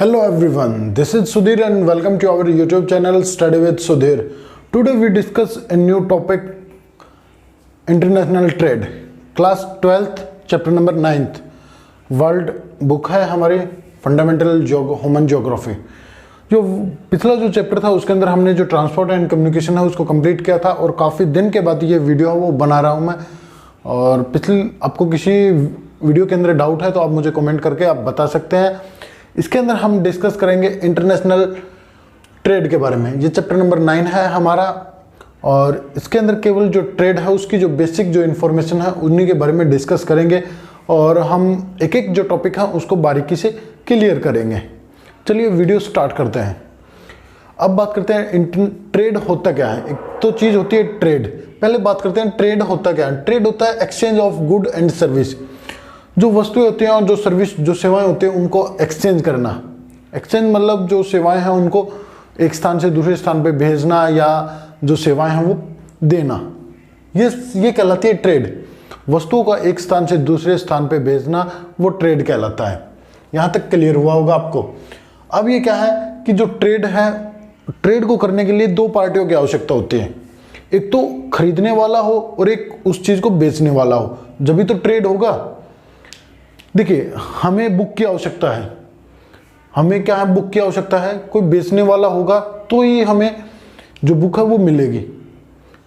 Hello everyone, this is Sudhir and welcome to our YouTube channel Study with Sudhir. Today we discuss a new topic, international trade. Class 12th, chapter number 9th. World book है हमारी fundamental human geography. जो पिछला जो chapter था उसके अंदर हमने जो ट्रांसपोर्ट एंड कम्युनिकेशन है उसको कंप्लीट किया था और काफ़ी दिन के बाद ये वीडियो है वो बना रहा हूँ मैं। और पिछले आपको किसी वीडियो के अंदर डाउट है तो आप मुझे कमेंट करके आप बता सकते हैं। इसके अंदर हम डिस्कस करेंगे इंटरनेशनल ट्रेड के बारे में। ये चैप्टर नंबर 9 है हमारा और इसके अंदर केवल जो ट्रेड है उसकी जो बेसिक जो इन्फॉर्मेशन है उन्हीं के बारे में डिस्कस करेंगे और हम एक एक जो टॉपिक है उसको बारीकी से क्लियर करेंगे। चलिए वीडियो स्टार्ट करते हैं। अब बात करते हैं ट्रेड होता क्या है। एक तो चीज़ होती है ट्रेड। पहले बात करते हैं ट्रेड होता क्या है। ट्रेड होता है exchange of good and service. जो वस्तुएं होती हैं और जो सर्विस जो सेवाएं होती हैं उनको एक्सचेंज करना। एक्सचेंज मतलब जो सेवाएं हैं उनको एक स्थान से दूसरे स्थान पे भेजना या जो सेवाएं हैं वो देना, ये कहलाती है ट्रेड। वस्तुओं का एक स्थान से दूसरे स्थान पे भेजना वो ट्रेड कहलाता है। यहाँ तक क्लियर हुआ होगा आपको। अब ये क्या है कि जो ट्रेड है, ट्रेड को करने के लिए दो पार्टियों की आवश्यकता होती है। एक तो खरीदने वाला हो और एक उस चीज़ को बेचने वाला हो, जब तो ट्रेड होगा। देखिए, हमें बुक की आवश्यकता है। हमें क्या है, बुक की आवश्यकता है। कोई बेचने वाला होगा तो ही हमें जो बुक है वो मिलेगी।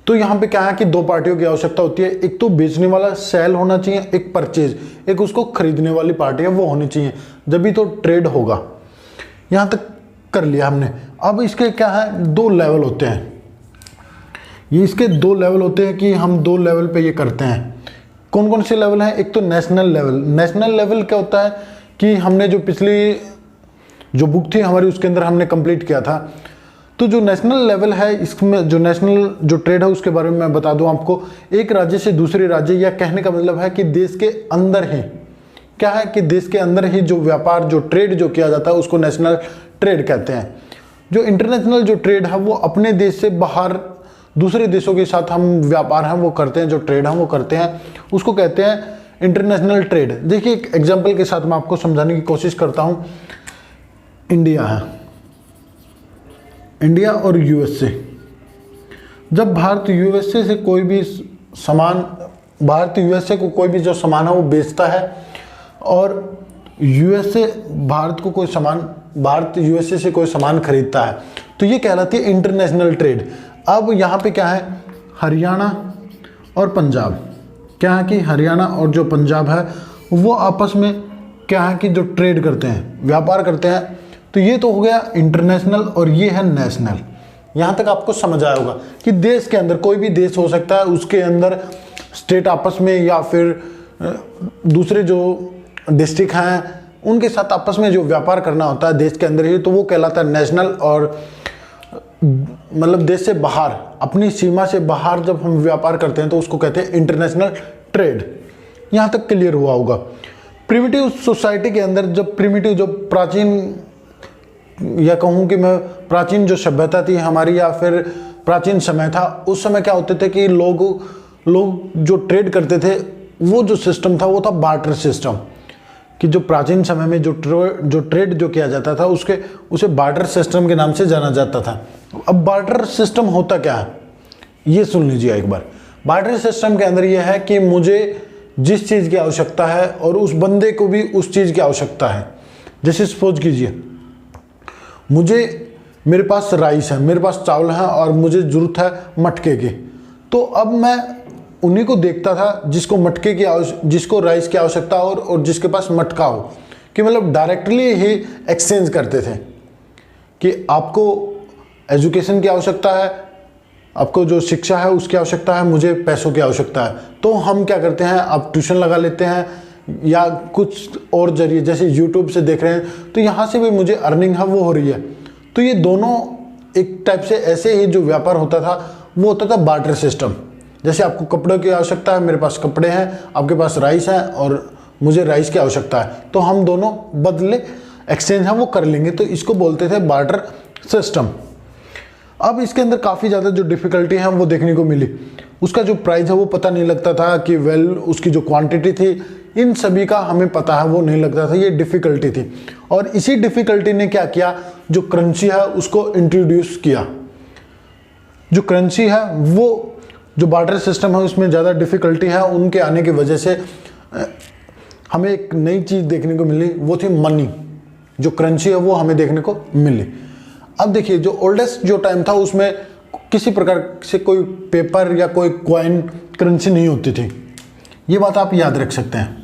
तो यहाँ पे क्या है कि दो पार्टियों की आवश्यकता होती है। एक तो बेचने वाला सेल होना चाहिए, एक परचेज, एक उसको खरीदने वाली पार्टी है वो होनी चाहिए, जब भी तो ट्रेड होगा। यहाँ तक कर लिया हमने। अब इसके क्या है, दो लेवल होते हैं। ये इसके दो लेवल होते हैं कि हम दो लेवल पे ये करते हैं। कौन कौन से लेवल हैं। एक तो नेशनल लेवल। नेशनल लेवल क्या होता है कि हमने जो पिछली जो बुक थी हमारी उसके अंदर हमने कंप्लीट किया था। तो जो नेशनल लेवल है इसमें जो नेशनल जो ट्रेड है उसके बारे में मैं बता दूं आपको। एक राज्य से दूसरे राज्य, या कहने का मतलब है कि देश के अंदर ही क्या है कि देश के अंदर ही जो व्यापार जो ट्रेड जो किया जाता है उसको नेशनल ट्रेड कहते हैं। जो इंटरनेशनल जो ट्रेड है वो अपने देश से बाहर दूसरे देशों के साथ हम व्यापार है वो करते हैं, जो ट्रेड है वो करते हैं, उसको कहते हैं इंटरनेशनल ट्रेड। देखिए एक एग्जांपल के साथ मैं आपको समझाने की कोशिश करता हूं। इंडिया है, इंडिया और यूएसए। जब भारत यूएसए से कोई भी सामान, भारत यूएसए को कोई भी जो सामान है वो बेचता है और यूएसए भारत को कोई सामान, भारत यूएसए से कोई सामान खरीदता है, तो ये कहलाती है इंटरनेशनल ट्रेड। अब यहाँ पे क्या है, हरियाणा और पंजाब, क्या है कि हरियाणा और जो पंजाब है वो आपस में क्या है कि जो ट्रेड करते हैं, व्यापार करते हैं। तो ये तो हो गया इंटरनेशनल और ये है नेशनल। यहाँ तक आपको समझ आया होगा कि देश के अंदर कोई भी देश हो सकता है, उसके अंदर स्टेट आपस में या फिर दूसरे जो डिस्ट्रिक्ट हैं उनके साथ आपस में जो व्यापार करना होता है देश के अंदर ही, तो वो कहलाता है नेशनल। और मतलब देश से बाहर, अपनी सीमा से बाहर जब हम व्यापार करते हैं तो उसको कहते हैं इंटरनेशनल ट्रेड। यहाँ तक क्लियर हुआ होगा। प्रिमिटिव सोसाइटी के अंदर, जब प्रिमिटिव जो प्राचीन, या कहूँ कि मैं प्राचीन जो सभ्यता थी हमारी या फिर प्राचीन समय था, उस समय क्या होते थे कि लोग जो ट्रेड करते थे वो जो सिस्टम था वो था बार्टर सिस्टम। कि जो प्राचीन समय में जो ट्रेड जो किया जाता था उसे बार्टर सिस्टम के नाम से जाना जाता था। अब बार्टर सिस्टम होता क्या है ये सुन लीजिए एक बार। बार्टर सिस्टम के अंदर यह है कि मुझे जिस चीज़ की आवश्यकता है और उस बंदे को भी उस चीज़ की आवश्यकता है। जैसे सपोज कीजिए मेरे पास राइस है, मेरे पास चावल है और मुझे ज़रूरत है मटके की। तो अब मैं उन्हीं को देखता था जिसको मटके की जिसको राइस की आवश्यकता हो और जिसके पास मटका हो, कि मतलब डायरेक्टली ही एक्सचेंज करते थे कि आपको एजुकेशन की आवश्यकता है, आपको जो शिक्षा है उसकी आवश्यकता है, मुझे पैसों की आवश्यकता है। तो हम क्या करते हैं, आप ट्यूशन लगा लेते हैं या कुछ और जरिए, जैसे यूट्यूब से देख रहे हैं तो यहाँ से भी मुझे अर्निंग है वो हो रही है। तो ये दोनों एक टाइप से ऐसे ही जो व्यापार होता था वो होता था बार्टर सिस्टम। जैसे आपको कपड़ों की आवश्यकता है, मेरे पास कपड़े हैं, आपके पास राइस है और मुझे राइस की आवश्यकता है, तो हम दोनों बदले एक्सचेंज है वो कर लेंगे। तो इसको बोलते थे बार्टर सिस्टम। अब इसके अंदर काफ़ी ज़्यादा जो डिफ़िकल्टी है वो देखने को मिली। उसका जो प्राइस है वो पता नहीं लगता था कि उसकी जो क्वांटिटी थी, इन सभी का हमें पता है वो नहीं लगता था। ये डिफ़िकल्टी थी, और इसी डिफ़िकल्टी ने क्या किया, जो करेंसी है उसको इंट्रोड्यूस किया। जो करेंसी है वो जो बार्टर सिस्टम है उसमें ज़्यादा डिफ़िकल्टी है, उनके आने की वजह से हमें एक नई चीज़ देखने को मिली, वो थी मनी। जो करेंसी है वो हमें देखने को मिली। अब देखिए, जो ओल्डेस्ट जो टाइम था उसमें किसी प्रकार से कोई पेपर या कोई कॉइन करेंसी नहीं होती थी। ये बात आप याद रख सकते हैं।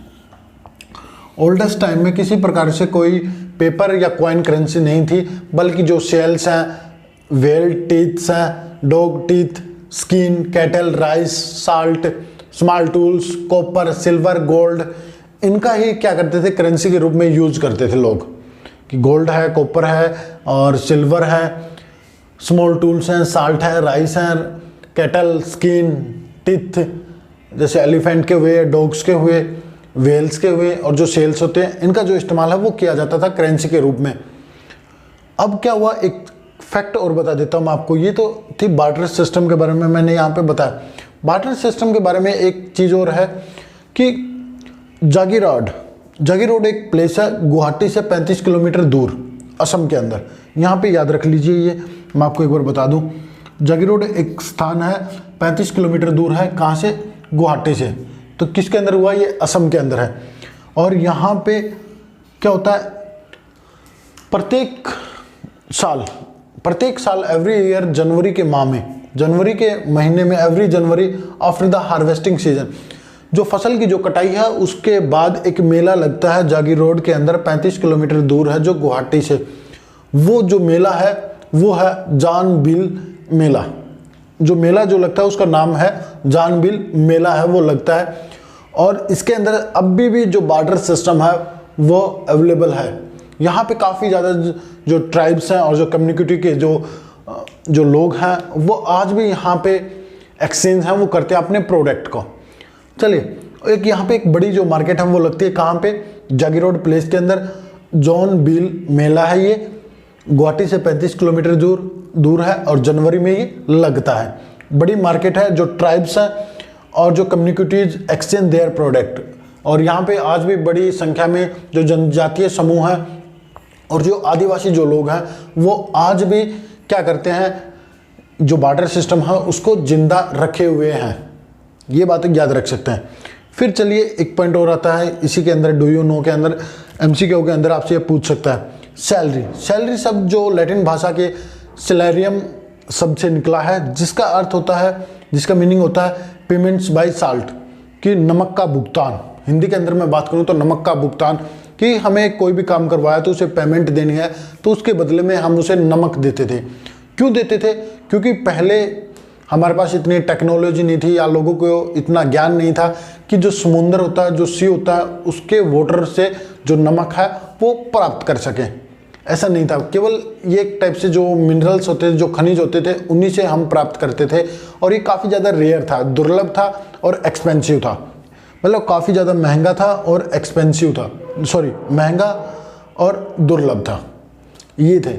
ओल्डेस्ट टाइम में किसी प्रकार से कोई पेपर या कॉइन करेंसी नहीं थी, बल्कि जो शेल्स हैं, व्हेल टीथ्स हैं, dog teeth, skin, cattle, rice, salt, small tools, copper, silver, gold, इनका ही क्या करते थे, करेंसी के रूप में यूज करते थे लोग, कि गोल्ड है, कॉपर है और सिल्वर है, स्मॉल टूल्स हैं, साल्ट है, राइस हैं, कैटल, स्किन, टीथ जैसे एलिफेंट के हुए, डॉग्स के हुए, वेल्स के हुए, और जो सेल्स होते हैं, इनका जो इस्तेमाल है वो किया जाता था करेंसी के रूप में। अब क्या हुआ, एक फैक्ट और बता देता हूँ मैं आपको। ये तो थी बार्टर सिस्टम के बारे में, मैंने यहाँ पे बताया। बार्टर सिस्टम के बारे में एक चीज़ और है कि जागीरोड एक प्लेस है गुवाहाटी से 35 किलोमीटर दूर, असम के अंदर। यहाँ पे याद रख लीजिए, ये मैं आपको एक बार बता दूँ। जागीरोड एक स्थान है, 35 किलोमीटर दूर है, कहाँ से, गुवाहाटी से। तो किसके अंदर हुआ, ये असम के अंदर है। और यहाँ पे क्या होता है, प्रत्येक साल एवरी ईयर जनवरी के माह में, जनवरी के महीने में, every January after the harvesting season, जो फसल की जो कटाई है उसके बाद एक मेला लगता है जागीरोड के अंदर, 35 किलोमीटर दूर है जो गुवाहाटी से। वो जो मेला है वो है जानबिल मेला। जो मेला जो लगता है उसका नाम है जानबिल मेला है, वो लगता है। और इसके अंदर अभी भी जो बार्टर सिस्टम है वो अवेलेबल है। यहाँ पे काफ़ी ज़्यादा जो ट्राइब्स हैं और जो कम्युनिटी के जो लोग हैं वो आज भी यहाँ पे एक्सचेंज हैं, वो करते हैं अपने प्रोडक्ट को। चलिए, एक यहाँ पे एक बड़ी जो मार्केट है वो लगती है कहाँ पे, जागीरोड प्लेस के अंदर। जानबिल मेला है, ये गुवाहाटी से 35 किलोमीटर दूर है और जनवरी में ये लगता है। बड़ी मार्केट है, जो ट्राइब्स हैं और जो कम्युनिटीज एक्सचेंज देयर प्रोडक्ट। और यहाँ पे आज भी बड़ी संख्या में जो जनजातीय समूह हैं और जो आदिवासी जो लोग हैं वो आज भी क्या करते हैं, जो बार्टर सिस्टम है उसको जिंदा रखे हुए हैं। ये बातें याद रख सकते हैं। फिर चलिए, एक पॉइंट और आता है इसी के अंदर, डू यू नो के अंदर, MCQ के अंदर आपसे ये पूछ सकता है, सैलरी शब्द जो लैटिन भाषा के सैलरियम शब्द से निकला है, जिसका अर्थ होता है, जिसका मीनिंग होता है पेमेंट्स बाय साल्ट, कि नमक का भुगतान। हिंदी के अंदर मैं बात करूं तो नमक का भुगतान, कि हमें कोई भी काम करवाया तो उसे पेमेंट देनी है, तो उसके बदले में हम उसे नमक देते थे। क्यों देते थे, क्योंकि पहले हमारे पास इतनी टेक्नोलॉजी नहीं थी या लोगों को इतना ज्ञान नहीं था कि जो समुंदर होता है, जो सी होता है, उसके वाटर से जो नमक है वो प्राप्त कर सकें। ऐसा नहीं था, केवल ये एक टाइप से जो मिनरल्स होते थे, जो खनिज होते थे, उन्हीं से हम प्राप्त करते थे। और ये काफ़ी ज़्यादा रेयर था, दुर्लभ था और एक्सपेंसिव था। मतलब काफ़ी ज़्यादा महंगा था और एक्सपेंसिव था, महंगा और दुर्लभ था, ये थे।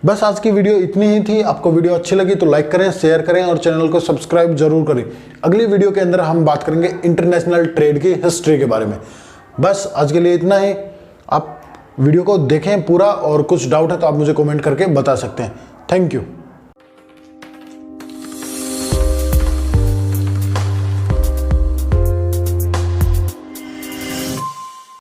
बस आज की वीडियो इतनी ही थी। आपको वीडियो अच्छी लगी तो लाइक करें, शेयर करें और चैनल को सब्सक्राइब जरूर करें। अगली वीडियो के अंदर हम बात करेंगे इंटरनेशनल ट्रेड की हिस्ट्री के बारे में। बस आज के लिए इतना ही। आप वीडियो को देखें पूरा, और कुछ डाउट है तो आप मुझे कमेंट करके बता सकते हैं। Thank you.